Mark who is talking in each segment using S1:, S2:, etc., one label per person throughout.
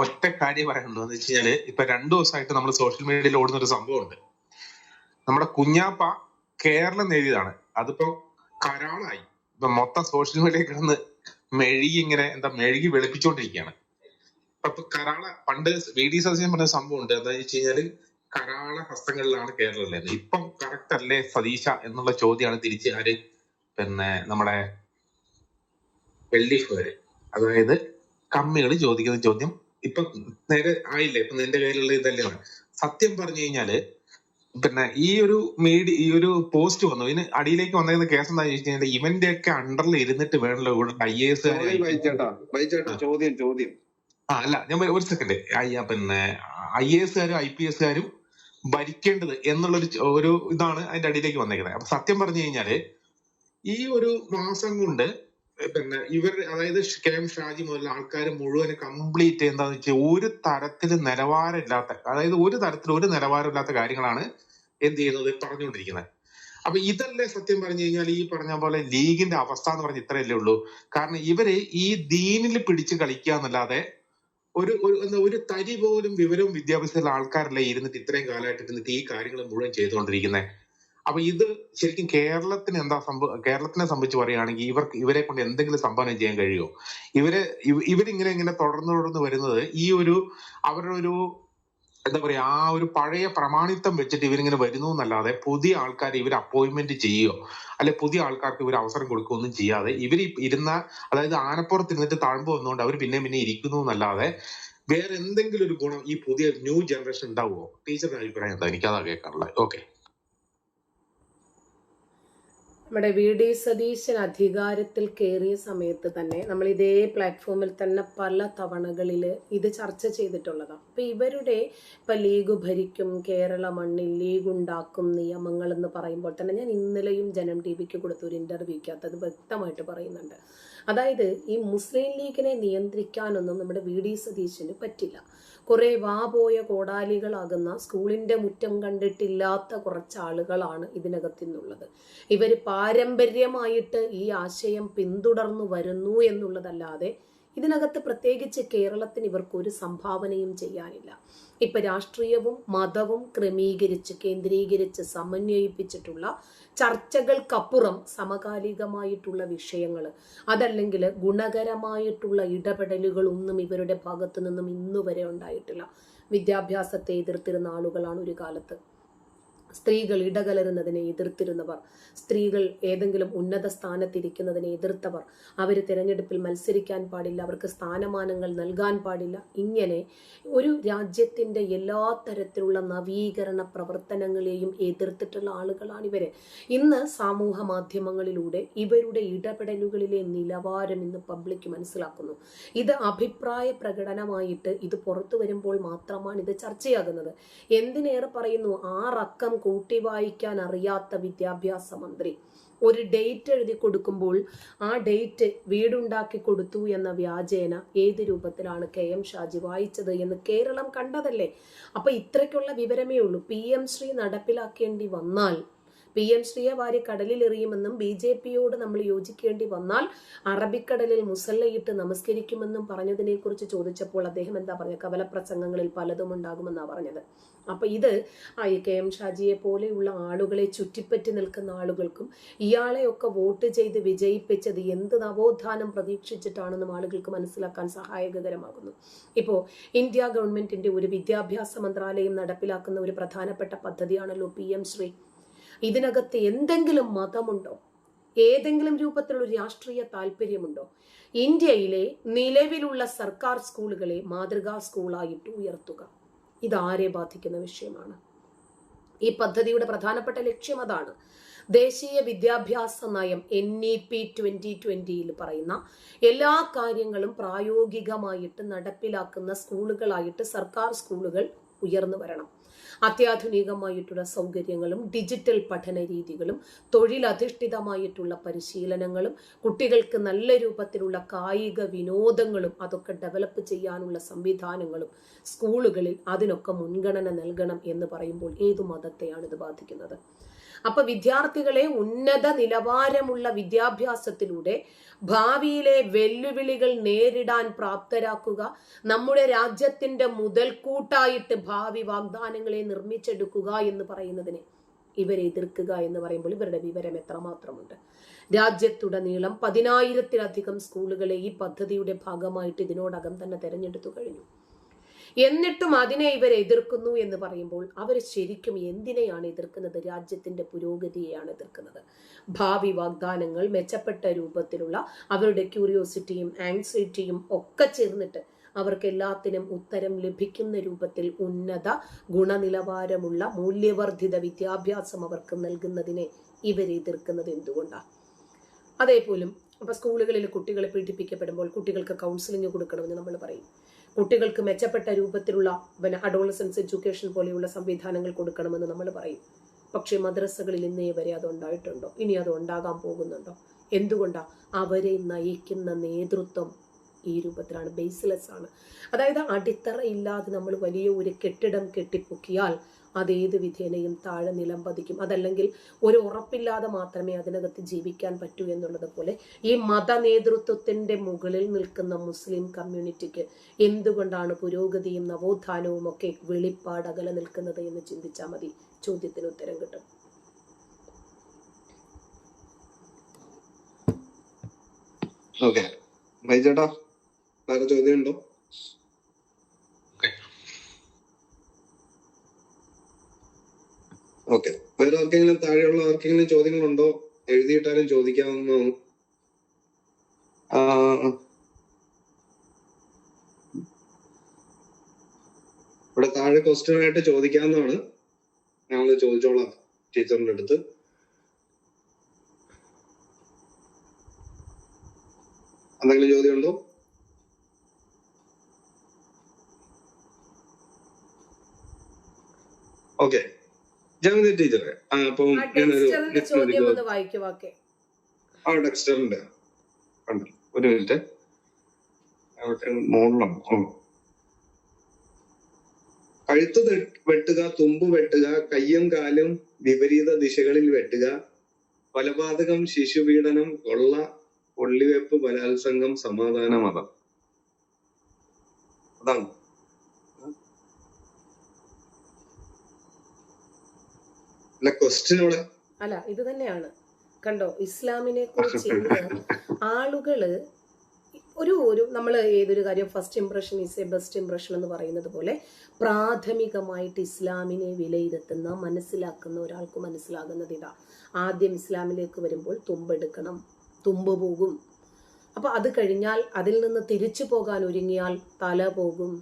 S1: ഒറ്റ കാര്യം പറയാനുള്ളൂ എന്ന് വെച്ച് കഴിഞ്ഞാല് ഇപ്പൊ 2 ദിവസമായിട്ട് നമ്മൾ സോഷ്യൽ മീഡിയയിൽ ഓടുന്ന ഒരു സംഭവമുണ്ട്. നമ്മുടെ കുഞ്ഞാപ്പ കേരളം എഴുതിയതാണ്, അതിപ്പോ കരാളായി. ഇപ്പൊ മൊത്തം സോഷ്യൽ മീഡിയയിൽ കിടന്ന് മെഴുകി വെളുപ്പിച്ചോണ്ടിരിക്കുകയാണ്. അപ്പൊ കരാള പണ്ട് VD സതീശൻ പറഞ്ഞ സംഭവം ഉണ്ട്. എന്താ വെച്ച് കഴിഞ്ഞാല് കരാള ഹസ്തങ്ങളിലാണ് കേരളം ഉള്ളത്. ഇപ്പം കറക്റ്റ് അല്ലേ സതീശ എന്നുള്ള ചോദ്യമാണ് തിരിച്ച് നമ്മുടെ LDF വരെ, അതായത് കമ്മികൾ ചോദിക്കുന്ന ചോദ്യം ഇപ്പൊ നേരെ ആയില്ലേ. ഇപ്പൊ നിന്റെ കയ്യിലുള്ള ഇതല്ലേ. സത്യം പറഞ്ഞു കഴിഞ്ഞാല് ഈ ഒരു പോസ്റ്റ് വന്നു, ഇതിന് അടിയിലേക്ക് വന്നേക്കുന്ന കേസ് എന്താ ചോദിച്ചു കഴിഞ്ഞാൽ ഇവന്റെ ഒക്കെ അണ്ടറിൽ ഇരുന്നിട്ട് വേണമല്ലോ ഇവിടെ IAS അല്ല ഞാൻ ഒരു സെക്കൻഡ് IAS IPS ഭരിക്കേണ്ടത് എന്നുള്ളൊരു ഇതാണ് അതിന്റെ അടിയിലേക്ക് വന്നേക്കുന്നത്. അപ്പൊ സത്യം പറഞ്ഞു കഴിഞ്ഞാല് ഈ ഒരു മാസം കൊണ്ട് അതായത് KM ഷാജി മുതൽ ആൾക്കാർ മുഴുവൻ കംപ്ലീറ്റ് എന്താന്ന് വെച്ചാൽ ഒരു തരത്തില് നിലവാരമില്ലാത്ത, അതായത് ഒരു നിലവാരമില്ലാത്ത കാര്യങ്ങളാണ് എന്ത് ചെയ്യുന്നത് പറഞ്ഞുകൊണ്ടിരിക്കുന്നത്. അപ്പൊ ഇതല്ലേ സത്യം പറഞ്ഞു കഴിഞ്ഞാൽ ഈ പറഞ്ഞ പോലെ ലീഗിന്റെ അവസ്ഥ എന്ന് പറഞ്ഞ ഇത്രയല്ലേ ഉള്ളൂ. കാരണം ഇവര് ഈ ദീനിൽ പിടിച്ച് കളിക്കുക എന്നല്ലാതെ ഒരു തരി പോലും വിവരവും വിദ്യാഭ്യാസമുള്ള ആൾക്കാരല്ലേ ഇരുന്നിട്ട് ഇത്രയും കാലമായിട്ട് ഇരുന്നിട്ട് ഈ കാര്യങ്ങൾ മുഴുവൻ ചെയ്തുകൊണ്ടിരിക്കുന്നത്. അപ്പൊ ഇത് ശരിക്കും കേരളത്തിനെ സംബന്ധിച്ച് പറയുകയാണെങ്കിൽ ഇവരെ കൊണ്ട് എന്തെങ്കിലും സംഭാവന ചെയ്യാൻ കഴിയുമോ? ഇവരിങ്ങനെ തുടർന്ന് വരുന്നത് ഈ അവരുടെ എന്താ പറയാ ആ ഒരു പഴയ പ്രമാണിത്വം വെച്ചിട്ട് ഇവരിങ്ങനെ വരുന്നു എന്നല്ലാതെ പുതിയ ആൾക്കാരെ ഇവർ അപ്പോയിന്റ്മെന്റ് ചെയ്യുകയോ അല്ലെ പുതിയ ആൾക്കാർക്ക് ഇവർ അവസരം കൊടുക്കുകയൊന്നും ചെയ്യാതെ ഇവർ അതായത് ആനപ്പുറത്ത് ഇരുന്നിട്ട് താഴ്മ്പ് വന്നുകൊണ്ട് അവർ പിന്നെ ഇരിക്കുന്നു എന്നല്ലാതെ വേറെ എന്തെങ്കിലും ഒരു ഗുണം ഈ പുതിയ ന്യൂ ജനറേഷൻ ഉണ്ടാവുമോ? ടീച്ചറുടെ അഭിപ്രായം എന്താ? എനിക്കതാ കേൾക്കാനുള്ളത്. ഓക്കെ.
S2: നമ്മുടെ VD സതീശൻ അധികാരത്തിൽ കയറിയ സമയത്ത് തന്നെ നമ്മൾ ഇതേ പ്ലാറ്റ്ഫോമിൽ തന്നെ പല തവണകളിൽ ഇത് ചർച്ച ചെയ്തിട്ടുള്ളതാണ്. അപ്പൊ ഇവരുടെ ലീഗ് ഭരിക്കും, കേരള മണ്ണിൽ ലീഗ് ഉണ്ടാക്കും നിയമങ്ങൾ എന്ന് പറയുമ്പോൾ തന്നെ ഞാൻ ഇന്നലെയും ജനം TVക്ക് കൊടുത്ത ഒരു ഇന്റർവ്യൂക്കകത്ത് അത് വ്യക്തമായിട്ട് പറയുന്നുണ്ട്. അതായത് ഈ മുസ്ലിം ലീഗിനെ നിയന്ത്രിക്കാനൊന്നും നമ്മുടെ VD സതീശന് പറ്റില്ല. കുറെ പോയ കോടാലികളാകുന്ന സ്കൂളിന്റെ മുറ്റം കണ്ടിട്ടില്ലാത്ത കുറച്ച് ആളുകളാണ് ഇതിനകത്തുള്ളത്. ഇവര് പാരമ്പര്യമായിട്ട് ഈ ആശയം പിന്തുടർന്നു വരുന്നു എന്നുള്ളതല്ലാതെ ഇതിനകത്ത് പ്രത്യേകിച്ച് കേരളത്തിന് ഇവർക്കൊരു സംഭാവനയും ചെയ്യാനില്ല. ഇപ്പൊ രാഷ്ട്രീയവും മതവും കേന്ദ്രീകരിച്ച് സമന്വയിപ്പിച്ചിട്ടുള്ള ചർച്ചകൾക്കപ്പുറം സമകാലികമായിട്ടുള്ള വിഷയങ്ങൾ, അതല്ലെങ്കിൽ ഗുണകരമായിട്ടുള്ള ഇടപെടലുകൾ ഒന്നും ഇവരുടെ ഭാഗത്തു നിന്നും ഇന്നുവരെ ഉണ്ടായിട്ടില്ല. വിദ്യാഭ്യാസത്തെ എതിർത്തിരുന്ന ആളുകളാണ് ഒരു കാലത്ത്. സ്ത്രീകൾ ഇടകലരുന്നതിനെ എതിർത്തിരുന്നവർ, സ്ത്രീകൾ ഏതെങ്കിലും ഉന്നത സ്ഥാനത്തിരിക്കുന്നതിനെ എതിർത്തവർ, അവർ തിരഞ്ഞെടുപ്പിൽ മത്സരിക്കാൻ പാടില്ല, അവർക്ക് സ്ഥാനമാനങ്ങൾ നൽകാൻ പാടില്ല. ഇങ്ങനെ ഒരു രാജ്യത്തിന്റെ എല്ലാ തരത്തിലുള്ള നവീകരണ പ്രവർത്തനങ്ങളെയും എതിർത്തിട്ടുള്ള ആളുകളാണ് ഇവര്. ഇന്ന് സമൂഹ മാധ്യമങ്ങളിലൂടെ ഇവരുടെ ഇടപെടലുകളിലെ നിലവാരം ഇന്ന് പബ്ലിക് മനസ്സിലാക്കുന്നു. ഇത് അഭിപ്രായ പ്രകടനമായിട്ട് ഇത് പുറത്തു വരുമ്പോൾ മാത്രമാണ് ഇത് ചർച്ചയാകുന്നത്. എന്തിനേറെ പറയുന്നു, 6 അക്കം കൂട്ടി വായിക്കാൻ അറിയാത്ത വിദ്യാഭ്യാസ മന്ത്രി ഒരു ഡേറ്റ് എഴുതി കൊടുക്കുമ്പോൾ ആ ഡേറ്റ് വീടുണ്ടാക്കി കൊടുത്തു എന്ന വ്യാജേന ഏത് രൂപത്തിലാണ് KM ഷാജി വായിച്ചത് എന്ന് കേരളം കണ്ടതല്ലേ. അപ്പൊ ഇത്രയ്ക്കുള്ള വിവരമേ ഉള്ളൂ. PM ശ്രീ നടപ്പിലാക്കേണ്ടി വന്നാൽ PM ശ്രീയെ വാരി കടലിൽ എറിയുമെന്നും BJPയോട് നമ്മൾ യോജിക്കേണ്ടി വന്നാൽ അറബിക്കടലിൽ മുസല്ലയിട്ട് നമസ്കരിക്കുമെന്നും പറഞ്ഞതിനെ കുറിച്ച് ചോദിച്ചപ്പോൾ അദ്ദേഹം എന്താ പറഞ്ഞത്? കവലപ്രസംഗങ്ങളിൽ പലതും ഉണ്ടാകുമെന്നാണ് പറഞ്ഞത്. അപ്പൊ ഇത് KM ഷാജിയെ പോലെയുള്ള ആളുകളെ ചുറ്റിപ്പറ്റി നിൽക്കുന്ന ആളുകൾക്കും ഇയാളെയൊക്കെ വോട്ട് ചെയ്ത് വിജയിപ്പിച്ചത് എന്ത് നവോത്ഥാനം പ്രതീക്ഷിച്ചിട്ടാണെന്നും ആളുകൾക്ക് മനസ്സിലാക്കാൻ സഹായകരമാകുന്നു. ഇപ്പോ ഇന്ത്യ ഗവൺമെന്റിന്റെ ഒരു വിദ്യാഭ്യാസ മന്ത്രാലയം നടപ്പിലാക്കുന്ന ഒരു പ്രധാനപ്പെട്ട പദ്ധതിയാണല്ലോ PM ശ്രീ. ഇതിനകത്ത് എന്തെങ്കിലും മതമുണ്ടോ? ഏതെങ്കിലും രൂപത്തിലുള്ള രാഷ്ട്രീയ താല്പര്യമുണ്ടോ? ഇന്ത്യയിലെ നിലവിലുള്ള സർക്കാർ സ്കൂളുകളെ മാതൃകാ സ്കൂളായിട്ട് ഉയർത്തുക, ഇതാരെ ബാധിക്കുന്ന വിഷയമാണ്. ഈ പദ്ധതിയുടെ പ്രധാനപ്പെട്ട ലക്ഷ്യം അതാണ്. ദേശീയ വിദ്യാഭ്യാസ നയം NEP 2020 പറയുന്ന എല്ലാ കാര്യങ്ങളും പ്രായോഗികമായിട്ട് നടപ്പിലാക്കുന്ന സ്കൂളുകളായിട്ട് സർക്കാർ സ്കൂളുകൾ ഉയർന്നു വരണം. അത്യാധുനികമായിട്ടുള്ള സൗകര്യങ്ങളും ഡിജിറ്റൽ പഠന രീതികളും തൊഴിലധിഷ്ഠിതമായിട്ടുള്ള പരിശീലനങ്ങളും കുട്ടികൾക്ക് നല്ല രൂപത്തിലുള്ള കായിക വിനോദങ്ങളും അതൊക്കെ ഡെവലപ്പ് ചെയ്യാനുള്ള സംവിധാനങ്ങളും സ്കൂളുകളിൽ അതിനൊക്കെ മുൻഗണന നൽകണം എന്ന് പറയുമ്പോൾ ഏതു മതത്തെയാണ് ഇത് ബാധിക്കുന്നത്? അപ്പൊ വിദ്യാർത്ഥികളെ ഉന്നത നിലവാരമുള്ള വിദ്യാഭ്യാസത്തിലൂടെ ഭാവിയിലെ വെല്ലുവിളികൾ നേരിടാൻ പ്രാപ്തരാക്കുക, നമ്മുടെ രാജ്യത്തിന്റെ മുതൽക്കൂട്ടായിട്ട് ഭാവി വാഗ്ദാനങ്ങളെ നിർമ്മിച്ചെടുക്കുക എന്ന് പറയുന്നതിനെ ഇവരെ എതിർക്കുക എന്ന് പറയുമ്പോൾ ഇവരുടെ വിവരം എത്രമാത്രമുണ്ട്. രാജ്യത്തുടനീളം 10,000-ലധികം സ്കൂളുകളെ ഈ പദ്ധതിയുടെ ഭാഗമായിട്ട് ഇതിനോടകം തന്നെ തെരഞ്ഞെടുത്തു കഴിഞ്ഞു. എന്നിട്ടും അതിനെ ഇവർ എതിർക്കുന്നു എന്ന് പറയുമ്പോൾ അവർ ശരിക്കും എന്തിനെയാണ് എതിർക്കുന്നത്? രാജ്യത്തിന്റെ പുരോഗതിയെയാണ് എതിർക്കുന്നത്. ഭാവി വാഗ്ദാനങ്ങൾ മെച്ചപ്പെട്ട രൂപത്തിലുള്ള അവരുടെ ക്യൂരിയോസിറ്റിയും ആങ്സൈറ്റിയും ഒക്കെ ചേർന്നിട്ട് അവർക്ക് എല്ലാത്തിനും ഉത്തരം ലഭിക്കുന്ന രൂപത്തിൽ ഉന്നത ഗുണനിലവാരമുള്ള മൂല്യവർദ്ധിത വിദ്യാഭ്യാസം അവർക്ക് നൽകുന്നതിനെ ഇവർ എതിർക്കുന്നത് എന്തുകൊണ്ടാണ്? അതേപോലും അപ്പൊ സ്കൂളുകളിൽ കുട്ടികളെ പീഡിപ്പിക്കപ്പെടുമ്പോൾ കുട്ടികൾക്ക് കൗൺസിലിംഗ് കൊടുക്കണമെന്ന് നമ്മൾ പറയും. കുട്ടികൾക്ക് മെച്ചപ്പെട്ട രൂപത്തിലുള്ള അഡോളസൻസ് എഡ്യൂക്കേഷൻ പോലെയുള്ള സംവിധാനങ്ങൾ കൊടുക്കണമെന്ന് നമ്മൾ പറയും. പക്ഷെ മദ്രസകളിൽ ഇന്നേ വരെ അത് ഉണ്ടായിട്ടുണ്ടോ? ഇനി അത് ഉണ്ടാകാൻ പോകുന്നുണ്ടോ? എന്തുകൊണ്ടാ? അവരെ നയിക്കുന്ന നേതൃത്വം ഈ രൂപത്തിലാണ്, ബേസ്ലെസ് ആണ്. അതായത് അടിത്തറ ഇല്ലാതെ നമ്മൾ വലിയ ഒരു കെട്ടിടം കെട്ടിപ്പൊക്കിയാൽ അതേത് വിധേനയും താഴെ നിലം പതിക്കും. അതല്ലെങ്കിൽ ഒരു ഉറപ്പില്ലാതെ മാത്രമേ അതിനകത്ത് ജീവിക്കാൻ പറ്റൂ എന്നുള്ളത് പോലെ ഈ മത നേതൃത്വത്തിന്റെ മുകളിൽ നിൽക്കുന്ന മുസ്ലിം കമ്മ്യൂണിറ്റിക്ക് എന്തുകൊണ്ടാണ് പുരോഗതിയും നവോത്ഥാനവും ഒക്കെ വെളിപ്പാടകലെ നിൽക്കുന്നത് എന്ന് ചിന്തിച്ചാൽ മതി. ചോദ്യത്തിന് ഉത്തരം കിട്ടും.
S3: ഓക്കെ ചേട്ടാ, വേറെ ചോദ്യം ഉണ്ടോ? ഓക്കെ, വേറെ ആർക്കെങ്കിലും താഴെയുള്ള ആർക്കെങ്കിലും ചോദ്യങ്ങളുണ്ടോ? എഴുതിയിട്ടാലും ചോദിക്കാവുന്നതാണ്. ഇവിടെ താഴെ ക്വസ്റ്റ്യൻ ആയിട്ട് ചോദിക്കാവുന്നതാണ്. ഞങ്ങൾ ചോദിച്ചോളാം ടീച്ചറിന്റെ അടുത്ത്. എന്തെങ്കിലും ചോദ്യം ഉണ്ടോ? ഓക്കെ, ജമിനി ടീച്ചറെ, അപ്പം ഡെക്സ്റ്ററിന്റെ ഒരു മിനിറ്റ്, മോളിലാണ്. കഴുത്ത് വെട്ടുക, തുമ്പ് വെട്ടുക, കയ്യും കാലും വിപരീത ദിശകളിൽ വെട്ടുക, കൊലപാതകം, ശിശുപീഡനം, കൊള്ള, കൊള്ളിവെപ്പ്, ബലാത്സംഗം, സമാധാന മതം. അതാണ് ക്വസ്റ്റ്യൻ.
S2: അല്ല, ഇത് തന്നെയാണ്. കണ്ടോ, ഇസ്ലാമിനെ കുറിച്ച് ഇന്ന് ആളുകള് ഒരു നമ്മൾ ഏതൊരു കാര്യം first impression is A best impression എന്ന് പറയുന്നത് പോലെ പ്രാഥമികമായിട്ട് ഇസ്ലാമിനെ വിലയിരുത്തുന്ന മനസ്സിലാക്കുന്ന ഒരാൾക്ക് മനസ്സിലാകുന്നത് ഇതാ. ആദ്യം ഇസ്ലാമിലേക്ക് വരുമ്പോൾ തുമ്പെടുക്കണം, തുമ്പ് പോകും. അപ്പൊ അത് കഴിഞ്ഞാൽ അതിൽ നിന്ന് തിരിച്ചു പോകാൻ ഒരുങ്ങിയാൽ തല പോകും.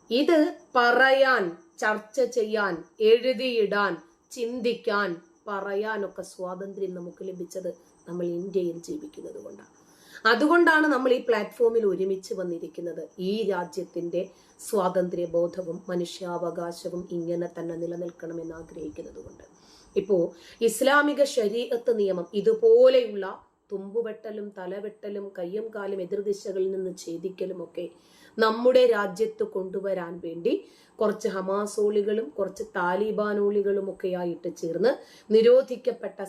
S2: ഇത് പറയാൻ, ചർച്ച ചെയ്യാൻ, എഴുതിയിടാൻ, ചിന്തിക്കാൻ, പറയാനൊക്കെ സ്വാതന്ത്ര്യം നമുക്ക് ലഭിച്ചത് നമ്മൾ ഇന്ത്യയിൽ ജീവിക്കുന്നത് കൊണ്ടാണ്. അതുകൊണ്ടാണ് നമ്മൾ ഈ പ്ലാറ്റ്ഫോമിൽ ഒരുമിച്ച് വന്നിരിക്കുന്നത്. ഈ രാജ്യത്തിന്റെ സ്വാതന്ത്ര്യ ബോധവും മനുഷ്യാവകാശവും ഇങ്ങനെ തന്നെ നിലനിൽക്കണമെന്ന് ആഗ്രഹിക്കുന്നത് കൊണ്ട്. ഇപ്പോ ഇസ്ലാമിക ശരീഅത്ത് നിയമം ഇതുപോലെയുള്ള തുമ്പുവെട്ടലും തലവെട്ടലും കയ്യും കാലും എതിർദിശകളിൽ നിന്ന് ഛേദിക്കലും ഒക്കെ നമ്മുടെ രാജ്യത്ത് കൊണ്ടുവരാൻ വേണ്ടി കുറച്ച് ഹമാസോളികളും കുറച്ച് താലിബാനോളികളും ഒക്കെ ആയിട്ട് ചേർന്ന് നിരോധിക്കപ്പെട്ട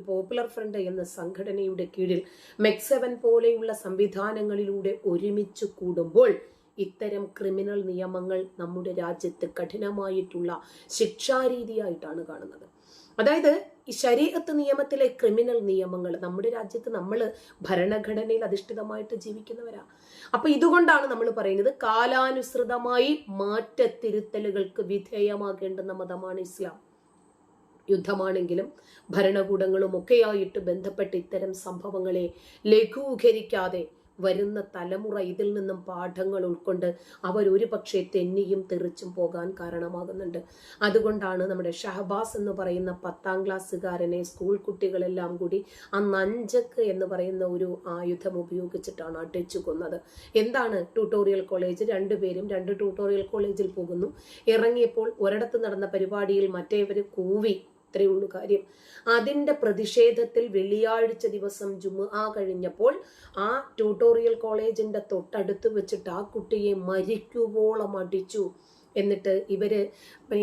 S2: പോപ്പുലർ ഫ്രണ്ട് എന്ന സംഘടനയുടെ കീഴിൽ മെക്സെവൻ പോലെയുള്ള സംവിധാനങ്ങളിലൂടെ ഒരുമിച്ച് കൂടുമ്പോൾ ഇത്തരം ക്രിമിനൽ നിയമങ്ങൾ നമ്മുടെ രാജ്യത്ത് കഠിനമായിട്ടുള്ള ശിക്ഷാരീതിയായിട്ടാണ് കാണുന്നത്. അതായത് ഈ ശരീഅത്ത് നിയമത്തിലെ ക്രിമിനൽ നിയമങ്ങൾ നമ്മുടെ രാജ്യത്ത് നമ്മൾ ഭരണഘടനയിൽ അധിഷ്ഠിതമായിട്ട് ജീവിക്കുന്നവരാ. അപ്പൊ ഇതുകൊണ്ടാണ് നമ്മൾ പറയുന്നത് കാലാനുസൃതമായി മാറ്റത്തിരുത്തലുകൾക്ക് വിധേയമാകേണ്ടുന്ന മതമാണ് ഇസ്ലാം. യുദ്ധമാണെങ്കിലും ഭരണകൂടങ്ങളും ഒക്കെയായിട്ട് ബന്ധപ്പെട്ട് ഇത്തരം സംഭവങ്ങളെ ലഘൂകരിക്കാതെ വരുന്ന തലമുറ ഇതിൽ നിന്നും പാഠങ്ങൾ ഉൾക്കൊണ്ട് അവർ ഒരു പക്ഷേ തെന്നിയും തെറിച്ചും പോകാൻ കാരണമാകുന്നുണ്ട്. അതുകൊണ്ടാണ് നമ്മുടെ ഷഹബാസ് എന്ന് പറയുന്ന 10ാം ക്ലാസ്സുകാരനെ സ്കൂൾ കുട്ടികളെല്ലാം കൂടി അന്ന് 5 എന്ന് പറയുന്ന ഒരു ആയുധം ഉപയോഗിച്ചിട്ടാണ് അടിച്ചു കൊന്നത്. എന്താണ് ട്യൂട്ടോറിയൽ കോളേജ്? 2 പേരും 2 ട്യൂട്ടോറിയൽ കോളേജിൽ പോകുന്നു. ഇറങ്ങിയപ്പോൾ ഒരിടത്ത് നടന്ന പരിപാടിയിൽ മറ്റേവര് കൂവി, ഇത്രയേ ഉള്ളൂ കാര്യം. അതിന്റെ പ്രതിഷേധത്തിൽ വെള്ളിയാഴ്ച ദിവസം ജുമുഅ കഴിഞ്ഞപ്പോൾ ആ ട്യൂട്ടോറിയൽ കോളേജിന്റെ തൊട്ടടുത്ത് വെച്ചിട്ട് ആ കുട്ടിയെ മരിക്കുവോളം അടിച്ചു. എന്നിട്ട് ഇവര്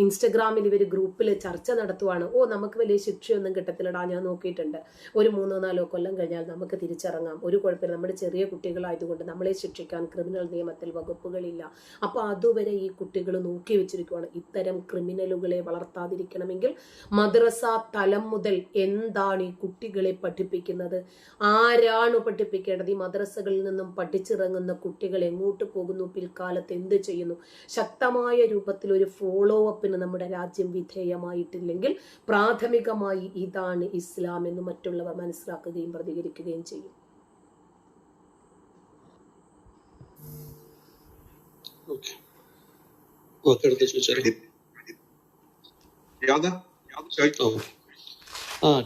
S2: ഇൻസ്റ്റഗ്രാമിൽ ഇവർ ഗ്രൂപ്പിൽ ചർച്ച നടത്തുവാണ്. നമുക്ക് വലിയ ശിക്ഷയൊന്നും കിട്ടത്തില്ലടാ, ഞാൻ നോക്കിയിട്ടുണ്ട്, ഒരു 3-4 കൊല്ലം കഴിഞ്ഞാൽ നമുക്ക് തിരിച്ചിറങ്ങാം, ഒരു കുഴപ്പമില്ല, നമ്മുടെ ചെറിയ കുട്ടികളായതുകൊണ്ട് നമ്മളെ ശിക്ഷിക്കാൻ ക്രിമിനൽ നിയമത്തിൽ വകുപ്പുകളില്ല. അപ്പോൾ അതുവരെ ഈ കുട്ടികൾ നോക്കി വെച്ചിരിക്കുവാണ്. ഇത്തരം ക്രിമിനലുകളെ വളർത്താതിരിക്കണമെങ്കിൽ മദ്രസ തലം മുതൽ എന്താണ് ഈ കുട്ടികളെ പഠിപ്പിക്കുന്നത്, ആരാണ് പഠിപ്പിക്കേണ്ടത്, ഈ മദ്രസകളിൽ നിന്നും പഠിച്ചിറങ്ങുന്ന കുട്ടികൾ എങ്ങോട്ട് പോകുന്നു, പിൽക്കാലത്ത് എന്ത് ചെയ്യുന്നു, ശക്തമായ രൂപത്തിൽ ഒരു ഫോളോ അപ്പിന് നമ്മുടെ രാജ്യം വിധേയമായിട്ടില്ലെങ്കിൽ പ്രാഥമികമായി ഇതാണ് ഇസ്ലാം എന്ന് മറ്റുള്ളവർ മനസ്സിലാക്കുകയും പ്രതികരിക്കുകയും ചെയ്യും.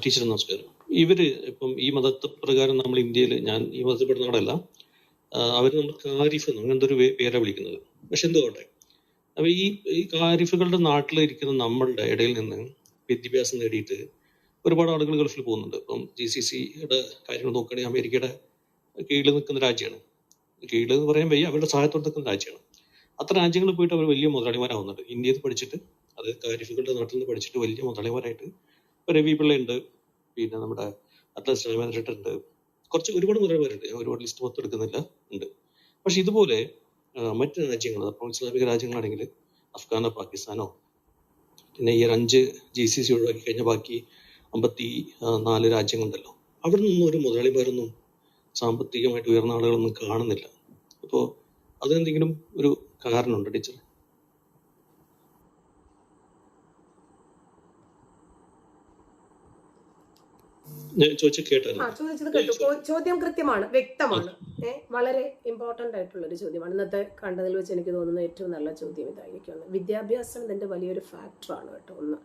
S4: ടീച്ചർ നമസ്കാരം. ഇവര് ഇപ്പം ഈ മതപ്രകാരം നമ്മൾ ഇന്ത്യയിൽ, ഞാൻ ഈ മതത്തിൽപ്പെടുന്ന ആളല്ല, അവർ നമ്മൾ കാരിഫ് അങ്ങനത്തെ ഒരു പേരാ വിളിക്കുന്നത്. പക്ഷെ എന്തുകൊണ്ടേ, അപ്പൊ ഈ കാരിഫുകളുടെ നാട്ടിലിരിക്കുന്ന നമ്മളുടെ ഇടയിൽ നിന്ന് വിദ്യാഭ്യാസം നേടിയിട്ട് ഒരുപാട് ആളുകൾ ഗൾഫിൽ പോകുന്നുണ്ട്. ഇപ്പം GCCയുടെ കാര്യങ്ങൾ നോക്കുകയാണെങ്കിൽ അമേരിക്കയുടെ കീഴിൽ നിൽക്കുന്ന രാജ്യമാണ്. കീഴിൽ എന്ന് പറയാൻ വയ്യ, അവരുടെ സഹായത്തോടെ നിൽക്കുന്ന രാജ്യമാണ്. അത്ര രാജ്യങ്ങളിൽ പോയിട്ട് അവർ വലിയ മുതലാളിമാരാവുന്നുണ്ട്. ഇന്ത്യയിൽ പഠിച്ചിട്ട്, അത് കാരിഫുകളുടെ നാട്ടിൽ നിന്ന് പഠിച്ചിട്ട് വലിയ മുതലാളിമാരായിട്ട് രവി പിള്ള ഉണ്ട്, പിന്നെ നമ്മുടെ അറ്റ്ലസ് രാമേന്ദ്രൻ ഉണ്ട്, ഒരുപാട് മുതലാളിമാരുണ്ട്. ഞാൻ ഒരുപാട് ലിസ്റ്റ് മൊത്തം എടുക്കുന്നില്ല, ഉണ്ട്. പക്ഷെ ഇതുപോലെ മറ്റ് രാജ്യങ്ങൾ, അപ്പോൾ ഇസ്ലാമിക രാജ്യങ്ങളാണെങ്കിൽ അഫ്ഗാനോ പാകിസ്ഥാനോ, പിന്നെ ഈ 5 GCC ഒഴിവാക്കി കഴിഞ്ഞ ബാക്കി 54 രാജ്യങ്ങളുണ്ടല്ലോ, അവിടെ നിന്നും ഒരു മുതലാളിമാരൊന്നും സാമ്പത്തികമായിട്ട് ഉയർന്ന ആളുകളൊന്നും കാണുന്നില്ല. അപ്പോൾ അതിനെന്തെങ്കിലും ഒരു കാരണമുണ്ടോ ടീച്ചർ?
S2: ചോദിച്ചത് കേട്ടു. ചോദ്യം കൃത്യമാണ്, വ്യക്തമാണ്, വളരെ ഇമ്പോർട്ടൻ്റ് ആയിട്ടുള്ളൊരു ചോദ്യമാണ്. ഇന്നത്തെ കണ്ടതിൽ വെച്ച് എനിക്ക് തോന്നുന്ന ഏറ്റവും നല്ല ചോദ്യം ഇതായിരിക്കും. വിദ്യാഭ്യാസം ഇതിൻ്റെ വലിയൊരു ഫാക്ടറാണ് കേട്ടോ, ഒന്ന്.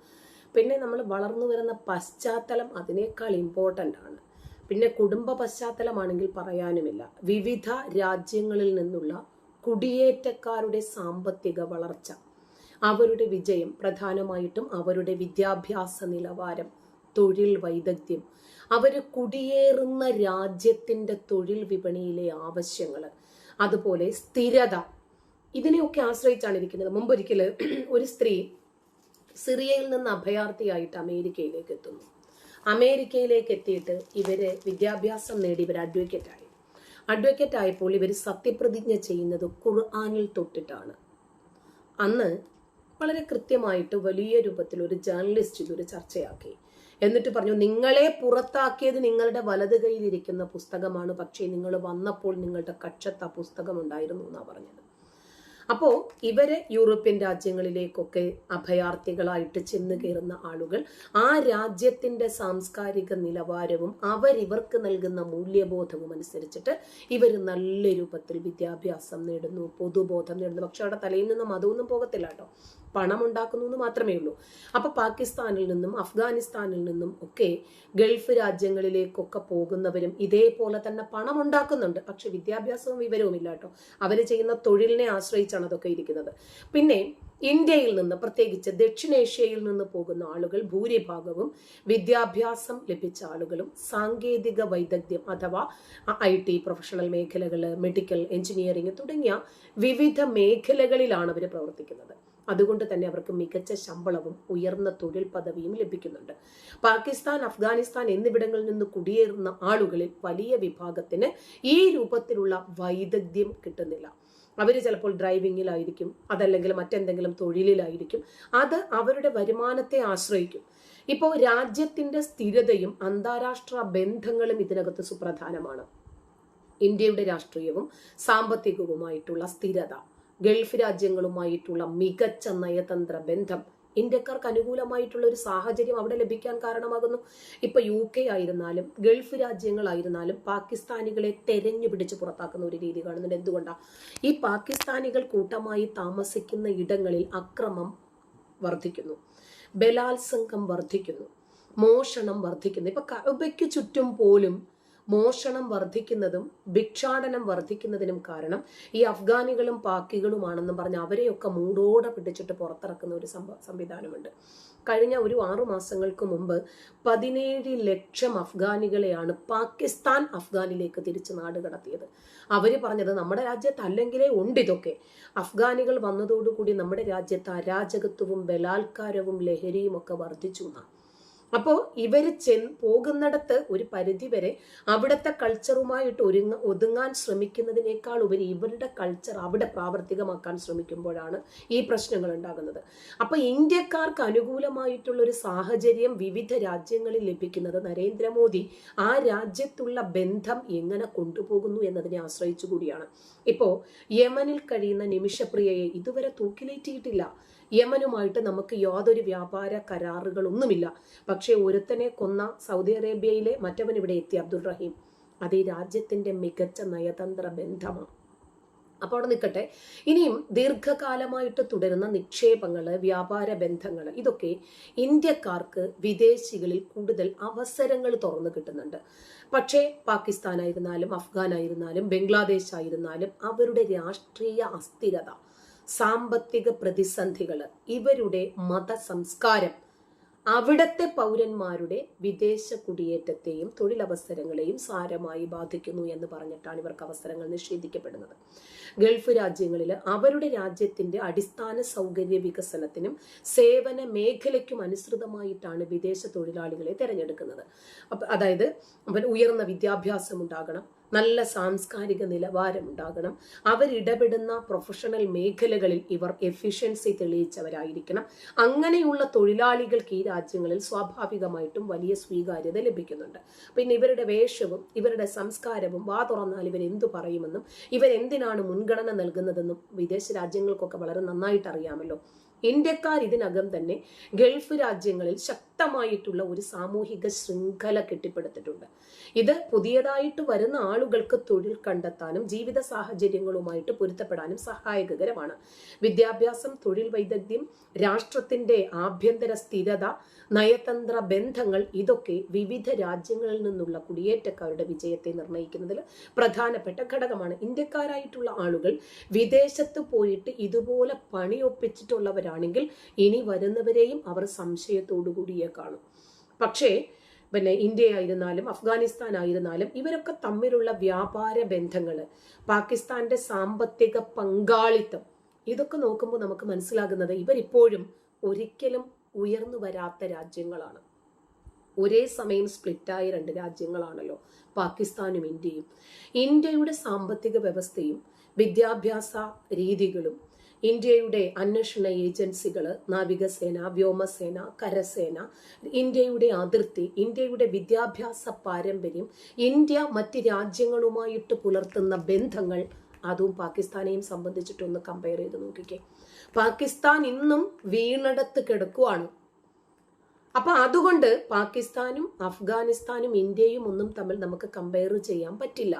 S2: പിന്നെ നമ്മൾ വളർന്നു വരുന്ന പശ്ചാത്തലം അതിനേക്കാൾ ഇമ്പോർട്ടൻ്റ് ആണ്. പിന്നെ കുടുംബ പശ്ചാത്തലമാണെങ്കിൽ പറയാനുമില്ല. വിവിധ രാജ്യങ്ങളിൽ നിന്നുള്ള കുടിയേറ്റക്കാരുടെ സാമ്പത്തിക വളർച്ച, അവരുടെ വിജയം, പ്രധാനമായിട്ടും അവരുടെ വിദ്യാഭ്യാസ നിലവാരം, തൊഴിൽ വൈദഗ്ധ്യം, അവർ കുടിയേറുന്ന രാജ്യത്തിൻ്റെ തൊഴിൽ വിപണിയിലെ ആവശ്യങ്ങൾ, അതുപോലെ സ്ഥിരത, ഇതിനെയൊക്കെ ആശ്രയിച്ചാണ് ഇരിക്കുന്നത്. മുമ്പൊരിക്കൽ ഒരു സ്ത്രീ സിറിയയിൽ നിന്ന് അഭയാർത്ഥിയായിട്ട് അമേരിക്കയിലേക്ക് എത്തുന്നു. അമേരിക്കയിലേക്ക് എത്തിയിട്ട് ഇവര് വിദ്യാഭ്യാസം നേടി ഇവർ അഡ്വക്കേറ്റ് ആയപ്പോൾ ഇവർ സത്യപ്രതിജ്ഞ ചെയ്യുന്നത് ഖുർആനിൽ തൊട്ടിട്ടാണ്. അന്ന് വളരെ കൃത്യമായിട്ട് വലിയ രൂപത്തിൽ ഒരു ജേർണലിസ്റ്റ് ഇതൊരു ചർച്ചയാക്കി. എന്നിട്ട് പറഞ്ഞു, നിങ്ങളെ പുറത്താക്കിയത് നിങ്ങളുടെ വലത് കൈയിലിരിക്കുന്ന പുസ്തകമാണ്, പക്ഷേ നിങ്ങൾ വന്നപ്പോൾ നിങ്ങളുടെ കക്ഷത്ത് ആ പുസ്തകം ഉണ്ടായിരുന്നു എന്നാണ് പറഞ്ഞത്. അപ്പോൾ ഇവര് യൂറോപ്യൻ രാജ്യങ്ങളിലേക്കൊക്കെ അഭയാർത്ഥികളായിട്ട് ചെന്ന് കയറുന്ന ആളുകൾ ആ രാജ്യത്തിന്റെ സാംസ്കാരിക നിലവാരവും അവരിവർക്ക് നൽകുന്ന മൂല്യബോധവും അനുസരിച്ചിട്ട് ഇവർ നല്ല രൂപത്തിൽ വിദ്യാഭ്യാസം നേടുന്നു, പൊതുബോധം നേടുന്നു. പക്ഷെ അവിടെ തലയിൽ നിന്നും അതൊന്നും പോകത്തില്ല കേട്ടോ, പണം ഉണ്ടാക്കുന്നു എന്ന് മാത്രമേ ഉള്ളൂ. അപ്പൊ പാകിസ്ഥാനിൽ നിന്നും അഫ്ഗാനിസ്ഥാനിൽ നിന്നും ഒക്കെ ഗൾഫ് രാജ്യങ്ങളിലേക്കൊക്കെ പോകുന്നവരും ഇതേപോലെ തന്നെ പണം ഉണ്ടാക്കുന്നുണ്ട്. പക്ഷെ വിദ്യാഭ്യാസവും വിവരവും ഇല്ല കേട്ടോ. അവർ ചെയ്യുന്ന തൊഴിലിനെ ആശ്രയിച്ചാണ് അതൊക്കെ ഇരിക്കുന്നത്. പിന്നെ ഇന്ത്യയിൽ നിന്ന്, പ്രത്യേകിച്ച് ദക്ഷിണേഷ്യയിൽ നിന്ന് പോകുന്ന ആളുകൾ ഭൂരിഭാഗവും വിദ്യാഭ്യാസം ലഭിച്ച ആളുകളും സാങ്കേതിക വൈദഗ്ധ്യം അഥവാ IT പ്രൊഫഷണൽ മേഖലകൾ, മെഡിക്കൽ, എഞ്ചിനീയറിംഗ് തുടങ്ങിയ വിവിധ മേഖലകളിലാണ് അവർ പ്രവർത്തിക്കുന്നത്. അതുകൊണ്ട് തന്നെ അവർക്ക് മികച്ച ശമ്പളവും ഉയർന്ന തൊഴിൽ പദവിയും ലഭിക്കുന്നുണ്ട്. പാകിസ്ഥാൻ, അഫ്ഗാനിസ്ഥാൻ എന്നിവിടങ്ങളിൽ നിന്ന് കുടിയേറുന്ന ആളുകളിൽ വലിയ വിഭാഗത്തിന് ഈ രൂപത്തിലുള്ള വൈദഗ്ധ്യം കിട്ടുന്നില്ല. അവർ ചിലപ്പോൾ ഡ്രൈവിങ്ങിലായിരിക്കും, അതല്ലെങ്കിൽ മറ്റെന്തെങ്കിലും തൊഴിലിലായിരിക്കും. അത് അവരുടെ വരുമാനത്തെ ആശ്രയിക്കും. ഇപ്പോൾ രാജ്യത്തിന്റെ സ്ഥിരതയും അന്താരാഷ്ട്ര ബന്ധങ്ങളും ഇതിനകത്ത് സുപ്രധാനമാണ്. ഇന്ത്യയുടെ രാഷ്ട്രീയവും സാമ്പത്തികവുമായിട്ടുള്ള സ്ഥിരത, ഗൾഫ് രാജ്യങ്ങളുമായിട്ടുള്ള മികച്ച നയതന്ത്ര ബന്ധം ഇന്ത്യക്കാർക്ക് അനുകൂലമായിട്ടുള്ള ഒരു സാഹചര്യം അവിടെ ലഭിക്കാൻ കാരണമാകുന്നു. ഇപ്പൊ UK ആയിരുന്നാലും ഗൾഫ് രാജ്യങ്ങളായിരുന്നാലും പാകിസ്ഥാനികളെ തെരഞ്ഞു പിടിച്ച് പുറത്താക്കുന്ന ഒരു രീതി കാണുന്നുണ്ട്. എന്തുകൊണ്ടാണ്? ഈ പാകിസ്ഥാനികൾ കൂട്ടമായി താമസിക്കുന്ന ഇടങ്ങളിൽ അക്രമം വർദ്ധിക്കുന്നു, ബലാത്സംഗം വർദ്ധിക്കുന്നു, മോഷണം വർദ്ധിക്കുന്നു. ഇപ്പൊ കഅബയ്ക്ക് ചുറ്റും പോലും മോഷണം വർദ്ധിക്കുന്നതും ഭിക്ഷാടനം വർദ്ധിക്കുന്നതിനും കാരണം ഈ അഫ്ഗാനികളും പാക്കികളുമാണെന്നും പറഞ്ഞ് അവരെയൊക്കെ മൂടോടെ പിടിച്ചിട്ട് പുറത്തിറക്കുന്ന ഒരു സംവിധാനമുണ്ട്. കഴിഞ്ഞ ഒരു 6 മാസങ്ങൾക്ക് മുമ്പ് 17 ലക്ഷം അഫ്ഗാനികളെയാണ് പാകിസ്ഥാൻ അഫ്ഗാനിലേക്ക് തിരിച്ച് നാട് കടത്തിയത്. അവര് പറഞ്ഞത് നമ്മുടെ രാജ്യത്ത് അല്ലെങ്കിലേ ഉണ്ട് ഇതൊക്കെ. അഫ്ഗാനികൾ വന്നതോടുകൂടി നമ്മുടെ രാജ്യത്ത് അരാജകത്വവും ബലാത്കാരവും ലഹരിയും ഒക്കെ വർദ്ധിച്ചു എന്നാണ്. അപ്പോൾ ഇവര് പോകുന്നിടത്ത് ഒരു പരിധിവരെ അവിടുത്തെ കൾച്ചറുമായിട്ട് ഒതുങ്ങാൻ ശ്രമിക്കുന്നതിനേക്കാൾ ഉപരി ഇവരുടെ കൾച്ചർ അവിടെ പ്രാവർത്തികമാക്കാൻ ശ്രമിക്കുമ്പോഴാണ് ഈ പ്രശ്നങ്ങൾ ഉണ്ടാകുന്നത്. അപ്പൊ ഇന്ത്യക്കാർക്ക് അനുകൂലമായിട്ടുള്ള ഒരു സാഹചര്യം വിവിധ രാജ്യങ്ങളിൽ ലഭിക്കുന്നത് നരേന്ദ്രമോദി ആ രാജ്യത്തുള്ള ബന്ധം എങ്ങനെ കൊണ്ടുപോകുന്നു എന്നതിനെ ആശ്രയിച്ചു കൂടിയാണ്. ഇപ്പോ യമനിൽ കഴിയുന്ന നിമിഷപ്രിയയെ ഇതുവരെ തൂക്കിലേറ്റിയിട്ടില്ല. യമനുമായിട്ട് നമുക്ക് യാതൊരു വ്യാപാര കരാറുകളൊന്നുമില്ല. പക്ഷെ ഒരുത്തനെ കൊന്ന സൗദി അറേബ്യയിലെ മറ്റവൻ ഇവിടെ എത്തി, അബ്ദുൾ റഹീം. അത് ഈ രാജ്യത്തിന്റെ മികച്ച നയതന്ത്ര ബന്ധമാണ്. അപ്പോൾ അവിടെ നിൽക്കട്ടെ. ഇനിയും ദീർഘകാലമായിട്ട് തുടരുന്ന നിക്ഷേപങ്ങള്, വ്യാപാര ബന്ധങ്ങള്, ഇതൊക്കെ ഇന്ത്യക്കാർക്ക് വിദേശികളിൽ കൂടുതൽ അവസരങ്ങൾ തുറന്നു കിട്ടുന്നുണ്ട്. പക്ഷേ പാകിസ്ഥാനായിരുന്നാലും അഫ്ഗാനായിരുന്നാലും ബംഗ്ലാദേശ് ആയിരുന്നാലും അവരുടെ രാഷ്ട്രീയ അസ്ഥിരത, സാമ്പത്തിക പ്രതിസന്ധികള്, ഇവരുടെ മതസംസ്കാരം അവിടത്തെ പൗരന്മാരുടെ വിദേശ കുടിയേറ്റത്തെയും തൊഴിലവസരങ്ങളെയും സാരമായി ബാധിക്കുന്നു എന്ന് പറഞ്ഞിട്ടാണ് ഇവർക്ക് അവസരങ്ങൾ നിഷേധിക്കപ്പെടുന്നത്. ഗൾഫ് രാജ്യങ്ങളിൽ അവരുടെ രാജ്യത്തിന്റെ അടിസ്ഥാന സൗകര്യ വികസനത്തിനും സേവന മേഖലയ്ക്കും അനുസൃതമായിട്ടാണ് വിദേശ തൊഴിലാളികളെ തിരഞ്ഞെടുക്കുന്നത്. അതായത് ഉയർന്ന വിദ്യാഭ്യാസം ഉണ്ടാകണം, നല്ല സാംസ്കാരിക നിലവാരം ഉണ്ടാകണം, അവരിടപെടുന്ന പ്രൊഫഷണൽ മേഖലകളിൽ ഇവർ എഫിഷ്യൻസി തെളിയിച്ചവരായിരിക്കണം. അങ്ങനെയുള്ള തൊഴിലാളികൾക്ക് ഈ രാജ്യങ്ങളിൽ സ്വാഭാവികമായിട്ടും വലിയ സ്വീകാര്യത ലഭിക്കുന്നുണ്ട്. പിന്നെ ഇവരുടെ വേഷവും ഇവരുടെ സംസ്കാരവും വാ തുറന്നാൽ ഇവരെന്തു പറയുമെന്നും ഇവരെന്തിനാണ് മുൻഗണന നൽകുന്നതെന്നും വിദേശ രാജ്യങ്ങൾക്കൊക്കെ വളരെ നന്നായിട്ട് അറിയാമല്ലോ. ഇന്ത്യക്കാർ ഇതിനകം തന്നെ ഗൾഫ് രാജ്യങ്ങളിൽ ശക്തമായിട്ടുള്ള ഒരു സാമൂഹിക ശൃംഖല കെട്ടിപ്പടുത്തിട്ടുണ്ട്. ഇത് പുതിയതായിട്ട് വരുന്ന ആളുകൾക്ക് തൊഴിൽ കണ്ടെത്താനും ജീവിത സാഹചര്യങ്ങളുമായിട്ട് പൊരുത്തപ്പെടാനും സഹായകരമാണ്. വിദ്യാഭ്യാസം, തൊഴിൽ വൈദഗ്ധ്യം, രാഷ്ട്രത്തിന്റെ ആഭ്യന്തര സ്ഥിരത, നയതന്ത്ര ബന്ധങ്ങൾ, ഇതൊക്കെ വിവിധ രാജ്യങ്ങളിൽ നിന്നുള്ള കുടിയേറ്റക്കാരുടെ വിജയത്തെ നിർണ്ണയിക്കുന്നതിൽ പ്രധാനപ്പെട്ട ഘടകമാണ്. ഇന്ത്യക്കാരായിട്ടുള്ള ആളുകൾ വിദേശത്ത് പോയിട്ട് ഇതുപോലെ പണിയൊപ്പിച്ചിട്ടുള്ളവരാണെങ്കിൽ ഇനി വരുന്നവരെയും അവർ സംശയത്തോടു കൂടിയേ കാണും. പക്ഷേ ഇന്ത്യ ആയിരുന്നാലും അഫ്ഗാനിസ്ഥാൻ ആയിരുന്നാലും ഇവരൊക്കെ തമ്മിലുള്ള വ്യാപാര ബന്ധങ്ങള്, പാകിസ്ഥാന്റെ സാമ്പത്തിക പങ്കാളിത്തം, ഇതൊക്കെ നോക്കുമ്പോൾ നമുക്ക് മനസ്സിലാകുന്നത് ഇവരിപ്പോഴും ഒരിക്കലും ഉയർന്നു വരാത്ത രാജ്യങ്ങളാണ്. ഒരേ സമയം സ്പ്ലിറ്റായ 2 രാജ്യങ്ങളാണല്ലോ പാകിസ്ഥാനും ഇന്ത്യയും. ഇന്ത്യയുടെ സാമ്പത്തിക വ്യവസ്ഥയും വിദ്യാഭ്യാസ രീതികളും ഇന്ത്യയുടെ അന്വേഷണ ഏജൻസികള്, നാവികസേന, വ്യോമസേന, കരസേന, ഇന്ത്യയുടെ അതിർത്തി, ഇന്ത്യയുടെ വിദ്യാഭ്യാസ പാരമ്പര്യം, ഇന്ത്യ മറ്റ് രാജ്യങ്ങളുമായിട്ട് പുലർത്തുന്ന ബന്ധങ്ങൾ, അതും പാകിസ്ഥാനെയും സംബന്ധിച്ചിട്ടൊന്ന് കമ്പയർ ചെയ്ത് നോക്കിക്കേ. പാകിസ്ഥാൻ ഇന്നും വീണടത്ത് കിടക്കുവാണ്. അപ്പൊ അതുകൊണ്ട് പാകിസ്ഥാനും അഫ്ഗാനിസ്ഥാനും ഇന്ത്യയും ഒന്നും തമ്മിൽ നമുക്ക് കമ്പയർ ചെയ്യാൻ പറ്റില്ല.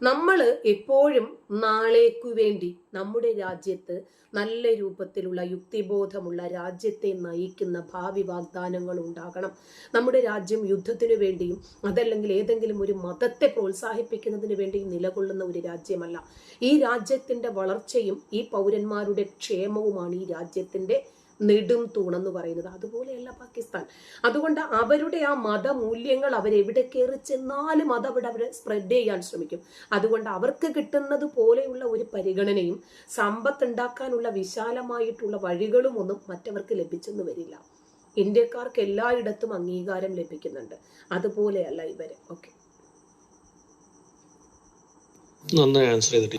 S2: നമ്മൾ എപ്പോഴും നാളേക്കു വേണ്ടി നമ്മുടെ രാജ്യത്ത് നല്ല രൂപത്തിലുള്ള യുക്തിബോധമുള്ള രാജ്യത്തെ നയിക്കുന്ന ഭാവി വാഗ്ദാനങ്ങൾ ഉണ്ടാകണം. നമ്മുടെ രാജ്യം യുദ്ധത്തിനു വേണ്ടിയും അതല്ലെങ്കിൽ ഏതെങ്കിലും ഒരു മതത്തെ പ്രോത്സാഹിപ്പിക്കുന്നതിന് വേണ്ടിയും നിലകൊള്ളുന്ന ഒരു രാജ്യമല്ല. ഈ രാജ്യത്തിന്റെ വളർച്ചയും ഈ പൗരന്മാരുടെ ക്ഷേമവുമാണ് ഈ രാജ്യത്തിന്റെ നെടും തൂണെന്ന് പറയുന്നത്. അതുപോലെയല്ല പാകിസ്ഥാൻ. അതുകൊണ്ട് അവരുടെ ആ മതമൂല്യങ്ങൾ അവരെവിടെ കയറി ചെന്നാലും അതവിടെ അവരെ സ്പ്രെഡ് ചെയ്യാൻ ശ്രമിക്കും. അതുകൊണ്ട് അവർക്ക് കിട്ടുന്നത് പോലെയുള്ള ഒരു പരിഗണനയും സമ്പത്ത് ഉണ്ടാക്കാനുള്ള വിശാലമായിട്ടുള്ള വഴികളും ഒന്നും മറ്റവർക്ക് ലഭിച്ചെന്ന് വരില്ല. ഇന്ത്യക്കാർക്ക് എല്ലായിടത്തും അംഗീകാരം ലഭിക്കുന്നുണ്ട്. അതുപോലെയല്ല ഇവര്. ഓക്കെ,
S4: നന്നായി ആൻസർ ചെയ്തിട്ട്